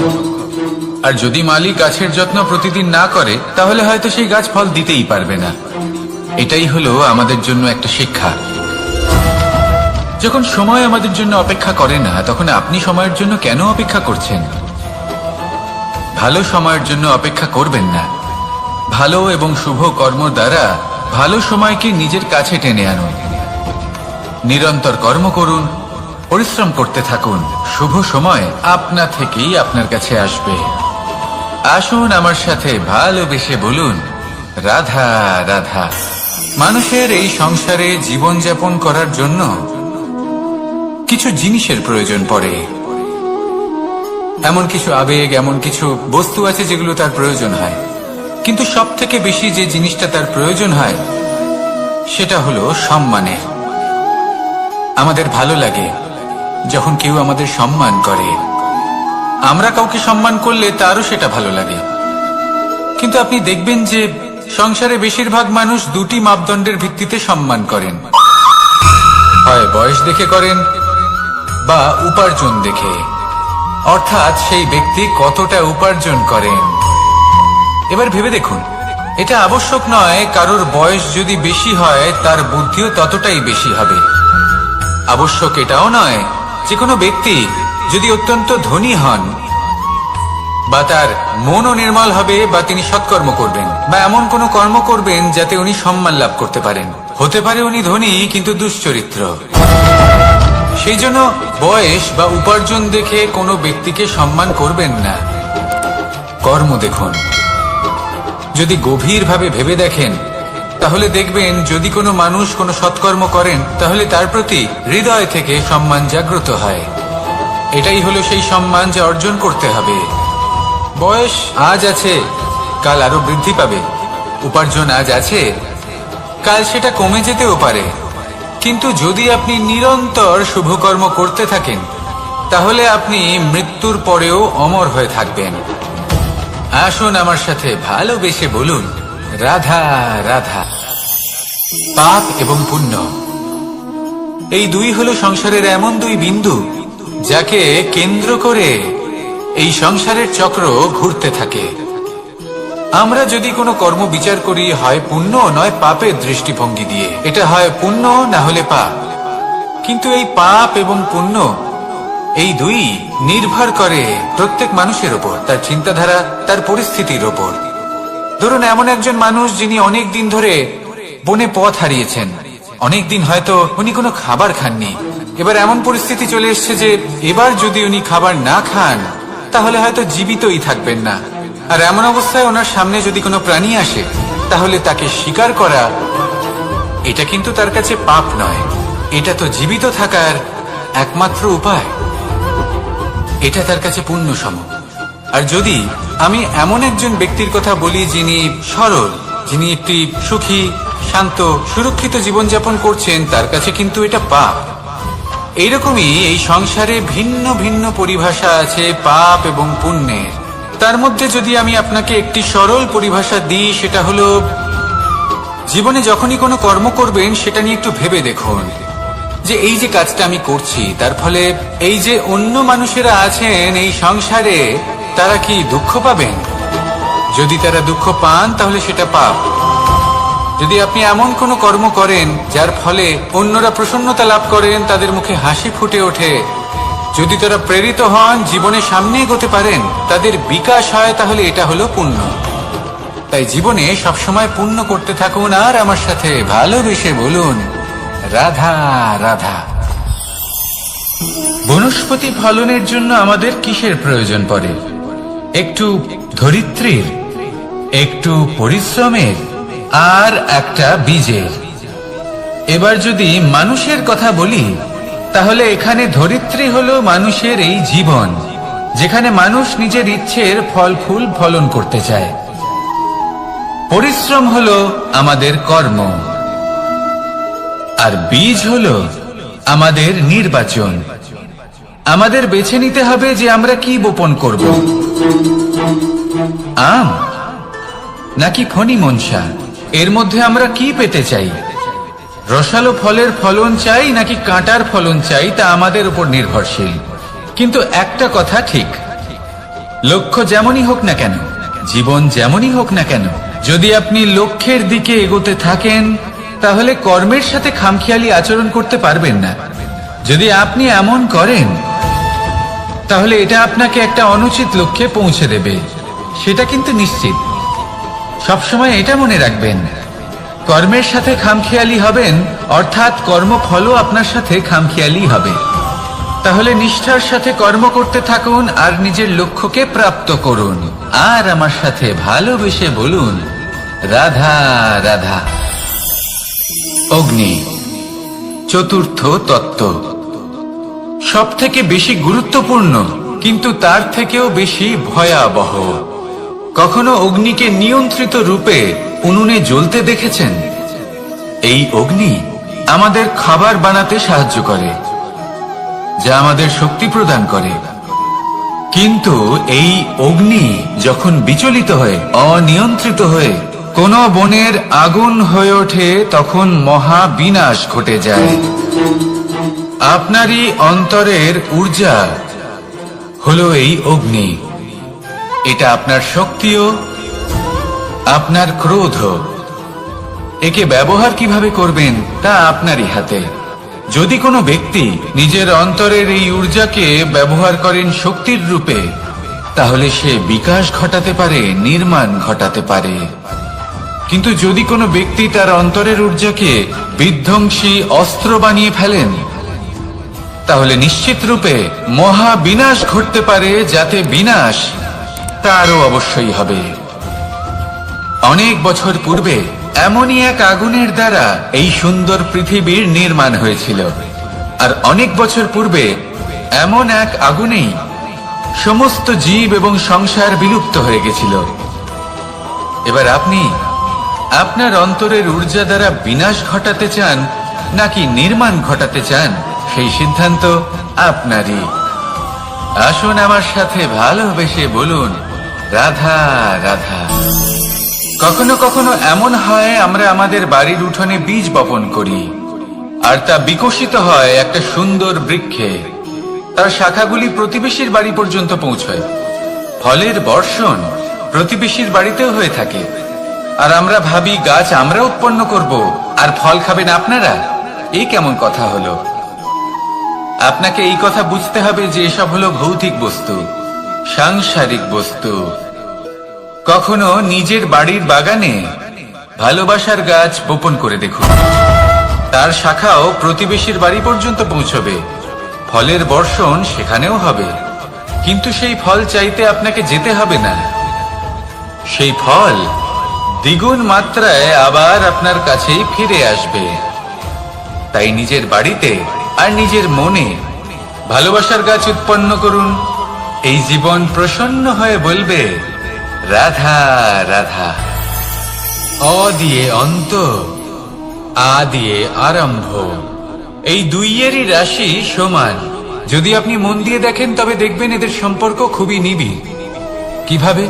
আর যদি মালি গাছের যত্ন প্রতিদিন না করে, তাহলে হয়তো সেই গাছ ফল দিতেই পারবে না। এটাই হলো আমাদের জন্য একটা শিক্ষা। যখন সময় আমাদের জন্য অপেক্ষা করে না, তখন আপনি সময়ের জন্য কেন অপেক্ষা করছেন? ভালো সময়ের জন্য অপেক্ষা করবেন না। ভালো এবং শুভ কর্ম দ্বারা ভালো সময়কে নিজের কাছে টেনে আনুন। নিরন্তর কর্ম করুন, পরিশ্রম করতে থাকুন। শুভ সময় আপনা থেকেই আপনার কাছে আসবে। আসুন আমার সাথে ভালোবেসে বলুন, রাধা রাধা। মানুষের এই সংসারে জীবনযাপন করার জন্য কিছু জিনিসের প্রয়োজন পড়ে। এমন কিছু আবেগ, এমন কিছু বস্তু আছে যেগুলো তার প্রয়োজন হয়। কিন্তু সব থেকে বেশি যে জিনিসটা তার প্রয়োজন হয় সেটা হলো সম্মানের। আমাদের ভালো লাগে যখন কেউ আমাদের সম্মান করে। আমরা কাউকে সম্মান করলে তারও সেটা ভালো লাগে। কিন্তু আপনি দেখবেন যে সংসারে বেশিরভাগ মানুষ দুটি মাপদণ্ডের ভিত্তিতে সম্মান করেন। হয় বয়স দেখে করেন বা উপার্জন দেখে। অর্থাৎ সেই ব্যক্তি কতটা উপার্জন করেন। এবার ভেবে দেখুন, এটা আবশ্যক নয় কারোর বয়স যদি বেশি হয় তার বুদ্ধিও ততটাই বেশি হবে। আবশ্যক এটাও নয় যে কোনো ব্যক্তি যদি অত্যন্ত ধনী হন বা তার মনও নির্মল হবে বা তিনি সৎকর্ম করবেন বা এমন কোনো কর্ম করবেন যাতে উনি সম্মান লাভ করতে পারেন। হতে পারে উনি ধনী কিন্তু দুশ্চরিত্র। সেই জন্য বয়স বা উপার্জন দেখে কোনো ব্যক্তিকে সম্মান করবেন না, কর্ম দেখুন। যদি গভীরভাবে ভেবে দেখেন তাহলে দেখবেন যদি কোনো মানুষ কোনো সৎকর্ম করেন তাহলে তার প্রতি হৃদয় থেকে সম্মান জাগ্রত হয়। এটাই হলো সেই সম্মান যা অর্জন করতে হবে। বয়স আজ আছে, কাল আরো বৃদ্ধি পাবে। উপার্জন আজ আছে, কাল সেটা কমে যেতেও পারে। কিন্তু যদি আপনি নিরন্তর শুভকর্ম করতে থাকেন তাহলে আপনি মৃত্যুর পরেও অমর হয়ে থাকবেন। আসুন আমার সাথে ভালোবেসে বলুন, রাধা রাধা। পাপ এবং পুণ্য, এই দুই হলো সংসারের এমন দুই বিন্দু যাকে কেন্দ্র করে এই সংসারের চক্র ঘুরতে থাকে। আমরা যদি কোনো কর্ম বিচার করি হয় পুণ্য নয় পাপের দৃষ্টিভঙ্গি দিয়ে, এটা হয় পুণ্য না হলে পাপ। কিন্তু এই পাপ এবং পুণ্য এই দুই নির্ভর করে প্রত্যেক মানুষের ওপর, তার চিন্তাধারা, তার পরিস্থিতির ওপর। ধরুন এমন একজন মানুষ যিনি অনেক দিন ধরে বনে পথ হারিয়েছেন, অনেক দিন হয়তো উনি কোনো খাবার খাননি। এবার এমন পরিস্থিতি চলে এসছে যে এবার যদি উনি খাবার না খান তাহলে হয়তো জীবিতই থাকবেন না। আর এমন অবস্থায় ওনার সামনে যদি কোনো প্রাণী আসে তাহলে তাকে শিকার করা এটা কিন্তু তার কাছে পাপ নয়, এটা তো জীবিত থাকার একমাত্র উপায়। এটা তার কাছে পুণ্য সম। আর যদি আমি এমন একজন ব্যক্তির কথা বলি যিনি সরল, যিনি একটি সুখী, শান্ত, সুরক্ষিত জীবনযাপন করছেন, তার কাছে কিন্তু এটা পাপ। এইরকমই এই সংসারে ভিন্ন ভিন্ন পরিভাষা আছে পাপ এবং পুণ্যের। তার মধ্যে যদি আমি আপনাকে একটি সরল পরিভাষা দিই, সেটা হলো জীবনে যখনই কোনো কর্ম করবেন সেটা নিয়ে একটু ভেবে দেখুন যে এই যে কাজটা আমি করছি তার ফলে এই যে অন্য মানুষেরা আছেন এই সংসারে তারা কি দুঃখ পাবেন? যদি তারা দুঃখ পান তাহলে সেটা পাপ। যদি আপনি এমন কোনো কর্ম করেন যার ফলে অন্যরা প্রসন্নতা লাভ করেন, তাদের মুখে হাসি ফুটে ওঠে, যদি তারা প্রেরিত হন, জীবনে সামনে এগোতে পারেন, তাদের বিকাশ হয়, তাহলে এটা হলো পুণ্য। তাই জীবনে সবসময় পুণ্য করতে থাকুন আর আমার সাথে ভালোবেসে বলুন, রাধা রাধা। বনস্পতি ফলনের জন্য আমাদের কিসের প্রয়োজন পড়ে? একটু ধরিত্রীর, একটু পরিশ্রমের আর একটা বীজের। এবার যদি মানুষের কথা বলি তাহলে এখানে ধরিত্রী হলো মানুষের এই জীবন, যেখানে মানুষ নিজের ইচ্ছের ফল ফুল ফলন করতে চায়। পরিশ্রম হলো আমাদের কর্ম, আর বীজ হলো আমাদের নির্বাচন। আমাদের বেছে নিতে হবে যে আমরা কি বপন করব, আম নাকি খনি মনসা। এর মধ্যে আমরা কি পেতে চাই? রসালো ফলের ফলন চাই নাকি কাঁটার ফলন চাই, তা আমাদের উপর নির্ভরশীল। কিন্তু একটা কথা ঠিক, লক্ষ্য যেমনই হোক না কেন, জীবন যেমনই হোক না কেন, যদি আপনি লক্ষ্যের দিকে এগোতে থাকেন তাহলে কর্মের সাথে খামখেয়ালি আচরণ করতে পারবেন না। যদি আপনি এমন করেন তাহলে এটা আপনাকে একটা অনুচিত লক্ষ্যে পৌঁছে দেবে, সেটা কিন্তু নিশ্চিত। সবসময় এটা মনে রাখবেন, কর্মের সাথে খামখেয়ালি হবেন অর্থাৎ কর্মফলও আপনার সাথে খামখেয়ালি হবে। তাহলে নিষ্ঠার সাথে কর্ম করতে থাকুন আর নিজের লক্ষ্যকে প্রাপ্ত করুন। আর আমার সাথে ভালোবেসে বলুন, রাধা রাধা। অগ্নি, চতুর্থ তত্ত্ব, সব থেকে বেশি গুরুত্বপূর্ণ কিন্তু তার থেকেও বেশি ভয়াবহ। কখনো অগ্নিকে নিয়ন্ত্রিত রূপে উনুনে জ্বলতে দেখেছেন? এই অগ্নি আমাদের খাবার বানাতে সাহায্য করে, যা আমাদের শক্তি প্রদান করে। কিন্তু এই অগ্নি যখন বিচলিত হয়ে, অনিয়ন্ত্রিত হয়ে কোন বনের আগুন হয়ে ওঠে, তখন মহা বিনাশ ঘটে যায়। আপনারই অন্তরের ঊর্জা হলো এই অগ্নি। এটা আপনার শক্তিও, আপনার ক্রোধ। একে ব্যবহার কিভাবে করবেন তা আপনারই হাতে। যদি কোনো ব্যক্তি নিজের অন্তরের এই ঊর্জাকে ব্যবহার করেন শক্তির রূপে, তাহলে সে বিকাশ ঘটাতে পারে, নির্মাণ ঘটাতে পারে। কিন্তু যদি কোনো ব্যক্তি তার অন্তরের ঊর্জাকে বিধ্বংসী অস্ত্র বানিয়ে ফেলেন, তাহলে নিশ্চিত রূপে মহা বিনাশ ঘটতে পারে, যাতে বিনাশ তারও অবশ্যই হবে। অনেক বছর পূর্বে এমনই এক আগুনের দ্বারা এই সুন্দর পৃথিবীর নির্মাণ হয়েছিল। আর অনেক বছর পূর্বে এমন এক আগুনেই সমস্ত জীব এবং সংসার বিলুপ্ত হয়ে গেছিল। এবার আপনি আপনার অন্তরের ঊর্জা দ্বারা বিনাশ ঘটাতে চান নাকি নির্মাণ ঘটাতে চান, সেই সিদ্ধান্ত আপনারই। আসুন আমার সাথে ভালোবেসে বলুন, রাধা রাধা। কখনো কখনো এমন হয়, আমরা আমাদের বাড়ির উঠোনে বীজ বপন করি, আর তা বিকশিত হয় একটা সুন্দর বৃক্ষে। তার শাখাগুলি প্রতিবেশীর বাড়ি পর্যন্ত পৌঁছয়। ফলের বর্ষণ প্রতিবেশীর বাড়িতেও হয়ে থাকে। আর আমরা ভাবি গাছ আমরা উৎপন্ন করব, আর ফল খাবেন আপনারা। এই কেমন কথা হলো? আপনাকে এই কথা বুঝতে হবে যে এসব হলো ভৌতিক বস্তু, সাংসারিক বস্তু। কখনো নিজের বাড়ির বাগানে ভালোবাসার গাছ বপন করে দেখুন। তার শাখাও প্রতিবেশীর বাড়ি পর্যন্ত পৌঁছবে, ফলের বর্ষণ সেখানেও হবে। কিন্তু সেই ফল চাইতে আপনাকে যেতে হবে না, সেই ফল দ্বিগুণ মাত্রায় আবার আপনার কাছেই ফিরে আসবে। তাই নিজের বাড়িতে আর নিজের মনে ভালোবাসার গাছ উৎপন্ন করুন। এই জীবন প্রসন্ন হয়ে বলবে, রাধা রাধা। অ দিয়ে অন্ত, আ দিয়ে আরম্ভ, এই দুইয়েরই রাশি সমান। যদি আপনি মন দিয়ে দেখেন তবে দেখবেন এদের সম্পর্ক খুবই নিবিড়। কিভাবে?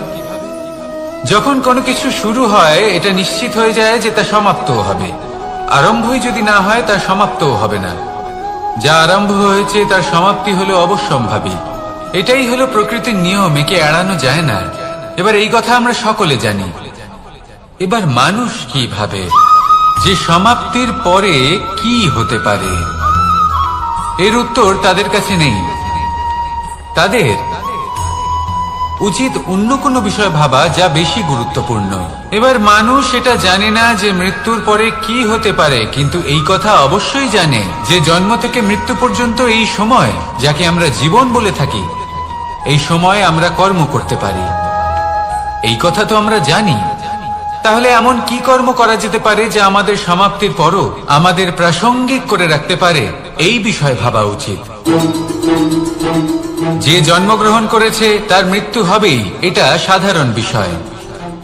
যখন কোনো কিছু শুরু হয়, এটা নিশ্চিত হয়ে যায় যে তা সমাপ্তও হবে। আরম্ভই যদি না হয়, তা সমাপ্তও হবে না। যা আরম্ভ হয়েছে তার সমাপ্তি হলো অবশ্যম্ভাবী। এটাই হলো প্রকৃতির নিয়ম, একে এড়ানো যায় না। এবার এই কথা আমরা সকলে জানি। এবার মানুষ কি ভাবে যে সমাপ্তির পরে কি হতে পারে, এর উত্তর তাদের কাছে নেই। তাদের উচিত অন্য কোনো বিষয় ভাবা যা বেশি গুরুত্বপূর্ণ। এবার মানুষ এটা জানে না যে মৃত্যুর পরে কি হতে পারে, কিন্তু এই কথা অবশ্যই জানে যে জন্ম থেকে মৃত্যু পর্যন্ত এই সময়, যাকে আমরা জীবন বলে থাকি, এই সময় আমরা কর্ম করতে পারি। এই কথা তো আমরা জানি। তাহলে এমন কি কর্ম করা যেতে পারে যা আমাদের সমাপ্তির পরও আমাদের প্রাসঙ্গিক করে রাখতে পারে, এই বিষয়ে ভাবা উচিত। যে জন্মগ্রহণ করেছে তার মৃত্যু হবেই, এটা সাধারণ বিষয়।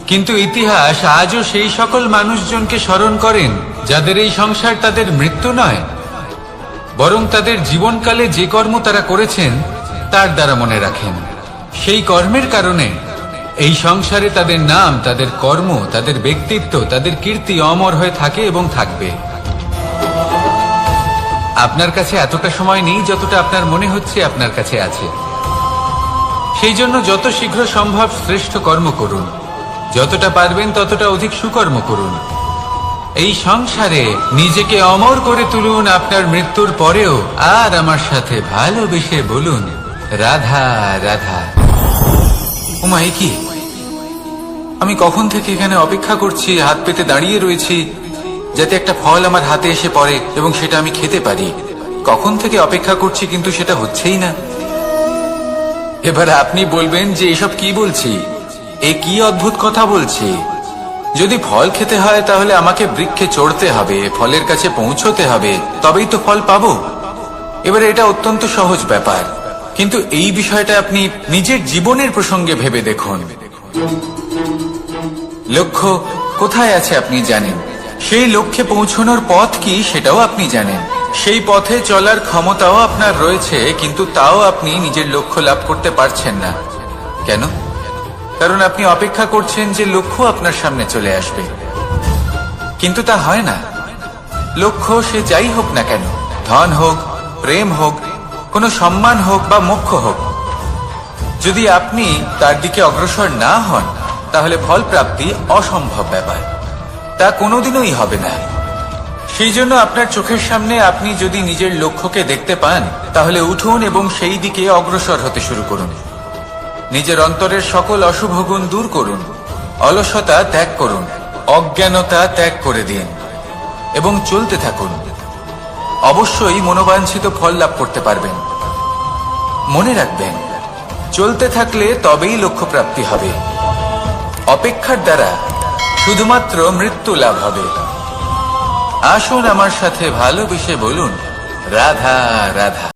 কিন্তু ইতিহাস আজও সেই সকল মানুষজনকে স্মরণ করেন যাদের এই সংসার তাদের মৃত্যু নয়, বরং তাদের জীবনকালে যে কর্ম তারা করেছেন তার দ্বারা মনে রাখেন। সেই কর্মের কারণে এই সংসারে তাদের নাম, তাদের কর্ম, তাদের ব্যক্তিত্ব, তাদের কীর্তি অমর হয়ে থাকে এবং থাকবে। আপনার কাছে এতটা সময় নেই যতটা আপনার মনে হচ্ছে আপনার কাছে আছে। সেই জন্য যত শীঘ্র সম্ভব শ্রেষ্ঠ কর্ম করুন, যতটা পারবেন ততটা অধিক সুকর্ম করুন। এই সংসারে নিজেকে অমর করে তুলুন আপনার মৃত্যুর পরেও। আর আমার সাথে ভালোবেসে বলুন, রাধা রাধা। উমাই কি, আমি কখন থেকে এখানে অপেক্ষা করছি, হাত পেতে দাঁড়িয়ে রয়েছি যাতে একটা ফল আমার হাতে এসে পড়ে এবং সেটা আমি খেতে পারি। কখন থেকে অপেক্ষা করছি, কিন্তু সেটা হচ্ছেই না। এবার আপনি বলবেন যে এসব কি বলছি, এ কি অদ্ভুত কথা বলছি। যদি ফল খেতে হয় তাহলে আমাকে বৃক্ষে চড়তে হবে, ফলের কাছে পৌঁছতে হবে, তবেই তো ফল পাবো। এবারে এটা অত্যন্ত সহজ ব্যাপার, কিন্তু এই বিষয়টা আপনি নিজের জীবনের প্রসঙ্গে ভেবে দেখুন। লক্ষ্য কোথায় আছে আপনি জানেন, সেই লক্ষ্যে পৌঁছানোর পথ কি সেটাও আপনি জানেন, সেই পথে চলার ক্ষমতাও আপনার রয়েছে, কিন্তু তাও আপনি নিজের লক্ষ্য লাভ করতে পারছেন না। কেন? কারণ আপনি অপেক্ষা করছেন যে লক্ষ্য আপনার সামনে চলে আসবে, কিন্তু তা হয় না। লক্ষ্য সে যাই হোক না কেন, ধন হোক, প্রেম হোক, কোনো সম্মান হোক বা মোক্ষ হোক, যদি আপনি তার দিকে অগ্রসর না হন তাহলে ফল প্রাপ্তি অসম্ভব ব্যাপার, তা কোনোদিনই হবে না। সেই জন্য আপনার চোখের সামনে আপনি যদি নিজের লক্ষ্যকে দেখতে পান তাহলে উঠুন এবং সেই দিকে অগ্রসর হতে শুরু করুন। নিজের অন্তরের সকল অশুভ গুণ দূর করুন, অলসতা ত্যাগ করুন, অজ্ঞানতা ত্যাগ করে দিন এবং চলতে থাকুন। অবশ্যই মনোবাঞ্ছিত ফল লাভ করতে পারবেন। মনে রাখবেন, চলতে থাকলে তবেই লক্ষ্য প্রাপ্তি হবে। অপেক্ষার দ্বারা শুধুমাত্র মৃত্যু লাভ হবে। আসুন আমার সাথে ভালোবেসে বলুন, রাধা রাধা।